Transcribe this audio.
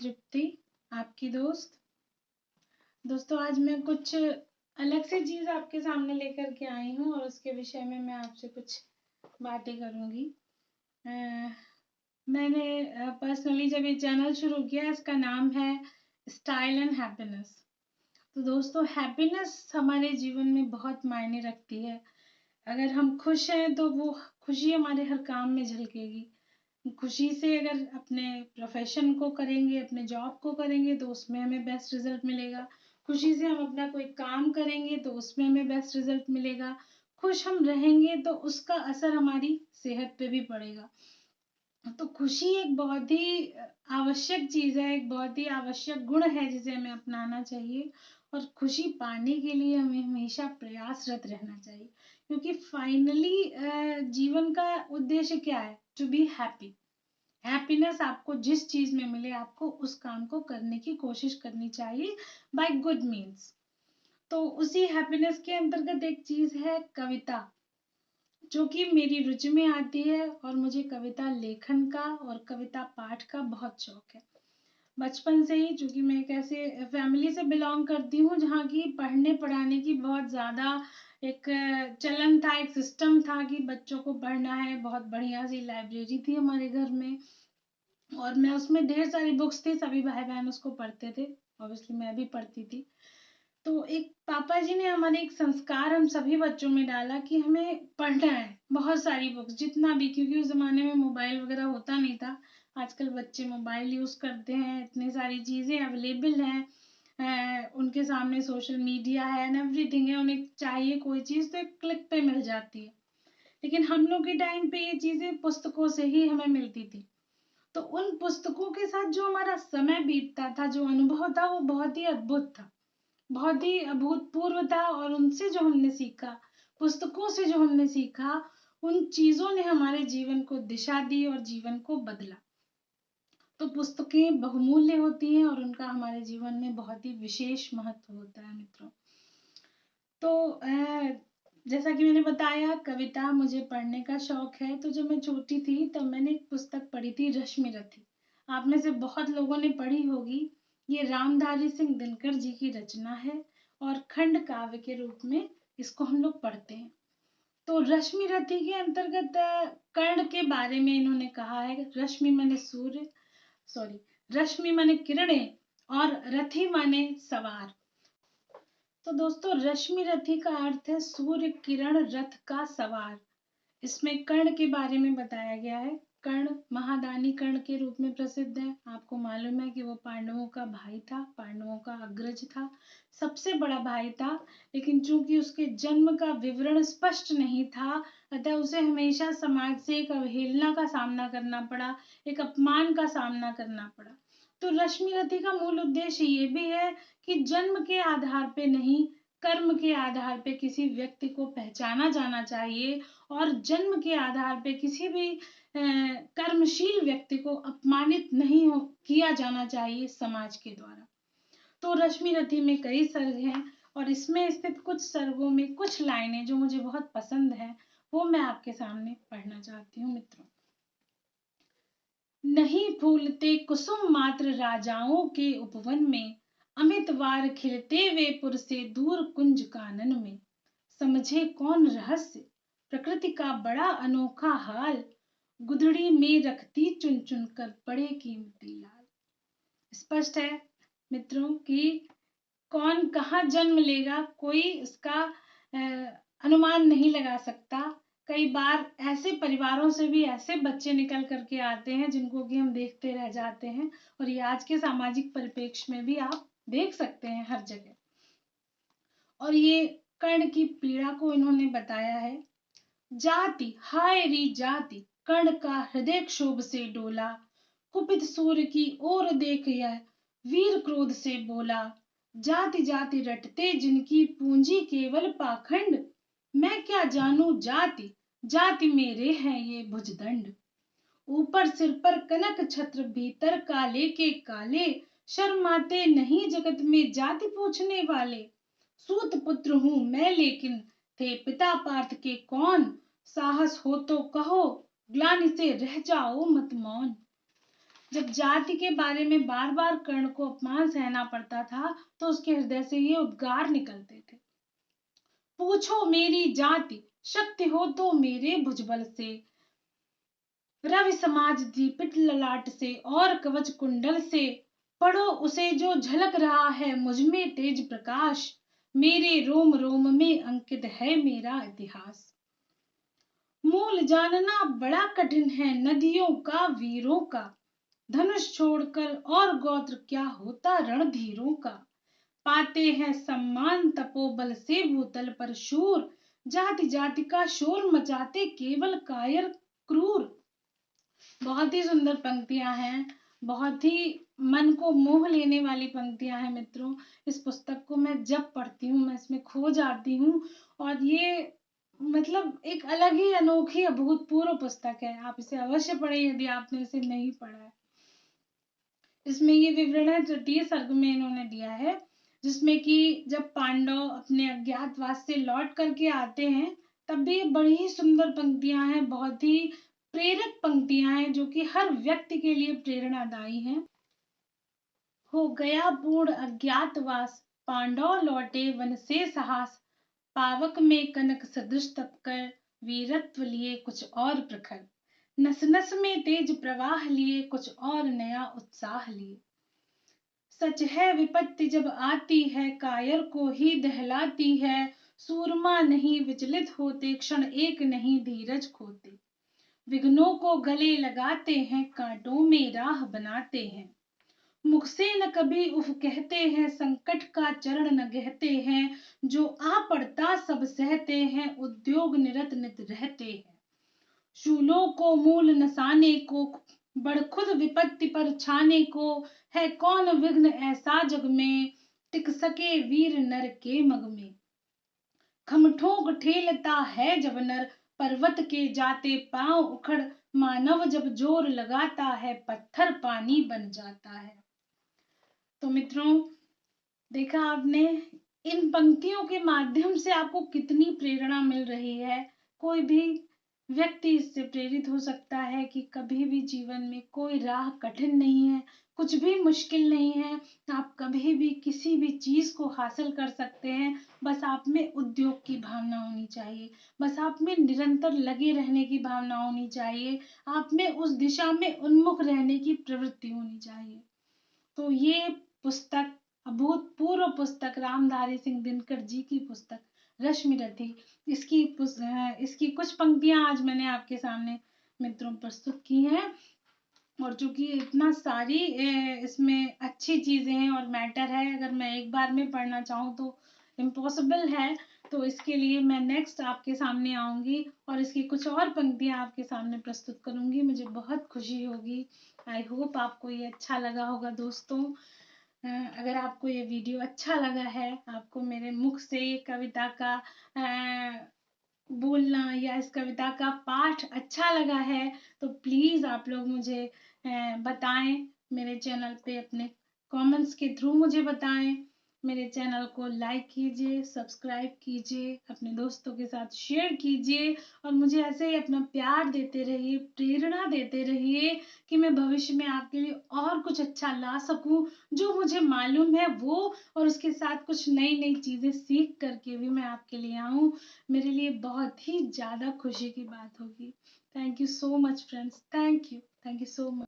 तृप्ति, आपकी दोस्त। दोस्तों, आज मैं कुछ अलग से चीज़ आपके सामने लेकर के आई हूँ और उसके विषय में मैं आपसे कुछ बातें करूँगी। मैंने पर्सनली जब ये चैनल शुरू किया, इसका नाम है स्टाइल एंड हैप्पीनेस। तो दोस्तों, हैप्पीनेस हमारे जीवन में बहुत मायने रखती है। अगर हम खुश हैं तो वो खुशी हमारे हर काम में झलकेगी। खुशी से अगर अपने प्रोफेशन को करेंगे, अपने जॉब को करेंगे तो उसमें हमें बेस्ट रिजल्ट मिलेगा। खुशी से हम अपना कोई काम करेंगे तो उसमें हमें बेस्ट रिजल्ट मिलेगा। खुश हम रहेंगे तो उसका असर हमारी सेहत पे भी पड़ेगा। तो खुशी एक बहुत ही आवश्यक चीज़ है, एक बहुत ही आवश्यक गुण है जिसे हमें अपनाना चाहिए। और खुशी पाने के लिए हमें हमेशा प्रयासरत रहना चाहिए, क्योंकि फाइनली जीवन का उद्देश्य क्या है? To be happy. हैप्पीनेस आपको जिस चीज में मिले, आपको उस काम को करने की कोशिश करनी चाहिए बाय गुड मीन्स। तो उसी हैप्पीनेस के अंतर्गत एक चीज है कविता, जो कि मेरी रुचि में आती है। और मुझे कविता लेखन का और कविता पाठ का बहुत शौक है बचपन से ही, चूंकि मैं एक ऐसे फैमिली से बिलोंग करती हूँ जहाँ की पढ़ने पढ़ाने की बहुत ज़्यादा एक चलन था, एक सिस्टम था कि बच्चों को पढ़ना है। बहुत बढ़िया सी लाइब्रेरी थी हमारे घर में और मैं उसमें ढेर सारी बुक्स थी, सभी भाई बहन उसको पढ़ते थे, ऑब्वियसली मैं भी पढ़ती थी। तो एक पापा जी ने हमारे एक संस्कार हम सभी बच्चों में डाला कि हमें पढ़ना है, बहुत सारी बुक्स जितना भी, क्योंकि उस जमाने में मोबाइल वगैरह होता नहीं था। आजकल बच्चे मोबाइल यूज करते हैं, इतनी सारी चीजें अवेलेबल हैं, उनके सामने सोशल मीडिया है एंड एवरीथिंग है। उन्हें चाहिए कोई चीज तो एक क्लिक पे मिल जाती है। लेकिन हम लोग के टाइम पे ये चीजें पुस्तकों से ही हमें मिलती थी। तो उन पुस्तकों के साथ जो हमारा समय बीतता था, जो अनुभव था, वो बहुत ही अद्भुत था, बहुत ही अभूतपूर्व था। और उनसे जो हमने सीखा, पुस्तकों से जो हमने सीखा, उन चीजों ने हमारे जीवन को दिशा दी और जीवन को बदला। तो पुस्तकें बहुमूल्य होती हैं और उनका हमारे जीवन में बहुत ही विशेष महत्व होता है मित्रों। तो जैसा कि मैंने बताया, कविता मुझे पढ़ने का शौक है। तो जब मैं छोटी थी तब मैंने एक पुस्तक पढ़ी थी, रश्मि रथी। आप में से बहुत लोगों ने पढ़ी होगी। ये रामधारी सिंह दिनकर जी की रचना है और खंड काव्य के रूप में इसको हम लोग पढ़ते हैं। तो रश्मि रथी के अंतर्गत कर्ण के बारे में इन्होंने कहा है। रश्मि माने सूर्य, सॉरी, रश्मि माने किरणें और रथी माने सवार। तो दोस्तों, रश्मि रथी का अर्थ है सूर्य किरण रथ का सवार। इसमें कर्ण के बारे में बताया गया है। कर्ण महादानी कर्ण के रूप में प्रसिद्ध है। आपको मालूम है कि वो पांडवों का भाई था, पांडवों का अग्रज था, सबसे बड़ा भाई था। लेकिन चूंकि उसके जन्म का विवरण स्पष्ट नहीं था, अतः उसे हमेशा समाज से एक अवहेलना का सामना करना पड़ा, एक अपमान का सामना करना पड़ा। तो रश्मि रथी का मूल उद्देश्य ये भी है कि जन्म के आधार पे नहीं, कर्म के आधार पे किसी व्यक्ति को पहचाना जाना चाहिए और जन्म के आधार पे किसी भी कर्मशील व्यक्ति को अपमानित नहीं किया जाना चाहिए समाज के द्वारा। तो रश्मि रथी में कई सर्ग हैं और इसमें स्थित कुछ सर्गों में कुछ लाइनें जो मुझे बहुत पसंद है, वो मैं आपके सामने पढ़ना चाहती हूँ मित्रों। नहीं फूलते कुसुम मात्र राजाओं के उपवन में, अमित वार खिलते वे पुर से दूर कुंज कानन में। समझे कौन रहस्य प्रकृति का बड़ा अनोखा हाल, गुदड़ी में रखती चुन चुन कर बड़े कीमती लाल। स्पष्ट है मित्रों कि कौन कहाँ जन्म लेगा, कोई इसका अनुमान नहीं लगा सकता। कई बार ऐसे परिवारों से भी ऐसे बच्चे निकल करके आते हैं जिनको कि हम देखते रह जाते हैं, और ये आज के सामाजिक परिप्रेक्ष्य में भी आप देख सकते हैं हर जगह। और ये कर्ण की पीड़ा को इन्होंने बताया है। जाति हाय री जाति, कर्ण का हृदय क्षोभ से डोला, कुपित सूर्य की ओर देख यह वीर क्रोध से बोला। जाति जाति रटते जिनकी पूंजी केवल पाखंड, मैं क्या जानू जाति, जाति मेरे हैं ये भुजदंड। ऊपर सिर पर कनक छत्र, भीतर काले के काले, शर्माते नहीं जगत में जाति पूछने वाले। सूत पुत्र हूं मैं लेकिन थे पिता पार्थ के कौन, साहस हो तो कहो ग्लानि से रह जाओ मत मौन। जब जाति के बारे में बार बार कर्ण को अपमान सहना पड़ता था तो उसके हृदय से ये उद्गार निकलते थे, पूछो मेरी जाति, शक्ति हो तो मेरे भुजबल से, रवि समाज दीपित ललाट से और कवच कुंडल से, पढ़ो उसे जो झलक रहा है मुझमें तेज प्रकाश, मेरे रोम रोम में अंकित है मेरा इतिहास। मूल जानना बड़ा कठिन है नदियों का वीरों का, धनुष छोड़कर और गोत्र क्या होता रणधीरों का, पाते हैं सम्मान तपोबल से भूतल पर शूर, जाति जाति का शोर मचाते केवल कायर क्रूर। बहुत ही सुंदर पंक्तियां हैं, बहुत ही मन को मोह लेने वाली पंक्तियां हैं मित्रों। इस पुस्तक को मैं जब पढ़ती हूँ मैं इसमें खो जाती हूँ, और ये मतलब एक अलग ही अनोखी अभूतपूर्व पुस्तक है। आप इसे अवश्य पढ़ें यदि आपने इसे नहीं पढ़ा है। इसमें ये विवरण है तृतीय सर्ग में इन्होंने दिया है, जिसमें कि जब पांडव अपने अज्ञातवास से लौट करके आते हैं तब भी बड़ी ही सुंदर पंक्तियां हैं, बहुत ही प्रेरक पंक्तियां हैं जो कि हर व्यक्ति के लिए प्रेरणादायी हैं। हो गया पूर्ण अज्ञातवास, पांडव लौटे वन से साहस, पावक में कनक सदृश तपकर, वीरत्व लिए कुछ और प्रखर, नस नस में तेज प्रवाह लिए कुछ और नया उत्साह लिए। सच है विपत्ति जब आती है कायर को ही दहलाती है, सूरमा नहीं विचलित होते क्षण एक नहीं धीरज खोते, विघ्नों को गले लगाते हैं कांटों में राह बनाते हैं, मुख से न कभी उफ कहते हैं संकट का चरण न गहते हैं, जो आ पड़ता सब सहते हैं उद्योग निरत नित रहते हैं, शूलों को मूल नसाने को बढ़ खुद विपत्ति पर छाने को, है कौन विघ्न ऐसा जग में टिक सके वीर नर के मग में, खमठोक ठेलता है जब नर पर्वत के जाते पांव उखड़, मानव जब जोर लगाता है पत्थर पानी बन जाता है। तो मित्रों, देखा आपने इन पंक्तियों के माध्यम से आपको कितनी प्रेरणा मिल रही है। कोई भी व्यक्ति इससे प्रेरित हो सकता है कि कभी भी जीवन में कोई राह कठिन नहीं है, कुछ भी मुश्किल नहीं है, आप कभी भी किसी भी चीज को हासिल कर सकते हैं। बस आप में उद्योग की भावना होनी चाहिए, बस आप में निरंतर लगे रहने की भावना होनी चाहिए, आप में उस दिशा में उन्मुख रहने की प्रवृत्ति होनी चाहिए। तो ये पुस्तक, अभूतपूर्व पुस्तक, रामधारी सिंह दिनकर जी की पुस्तक रश्मि रथी, इसकी कुछ पंक्तियां आज मैंने आपके सामने मित्रों प्रस्तुत की हैं। और चूंकि इतना सारी इसमें अच्छी चीजें हैं और मैटर है, अगर मैं एक बार में पढ़ना चाहूँ तो इम्पॉसिबल है, तो इसके लिए मैं नेक्स्ट आपके सामने आऊंगी और इसकी कुछ और पंक्तियां आपके सामने प्रस्तुत करूंगी। मुझे बहुत खुशी होगी। आई होप आपको ये अच्छा लगा होगा दोस्तों। अगर आपको ये वीडियो अच्छा लगा है, आपको मेरे मुख से ये कविता का बोलना या इस कविता का पाठ अच्छा लगा है, तो प्लीज आप लोग मुझे बताएं, मेरे चैनल पे अपने कमेंट्स के थ्रू मुझे बताएं। मेरे चैनल को लाइक कीजिए, सब्सक्राइब कीजिए, अपने दोस्तों के साथ शेयर कीजिए और मुझे ऐसे ही अपना प्यार देते रहिए, प्रेरणा देते रहिए कि मैं भविष्य में आपके लिए और कुछ अच्छा ला सकूं, जो मुझे मालूम है वो, और उसके साथ कुछ नई नई चीजें सीख करके भी मैं आपके लिए आऊं। मेरे लिए बहुत ही ज्यादा खुशी की बात होगी। Thank you so much friends, thank you so much.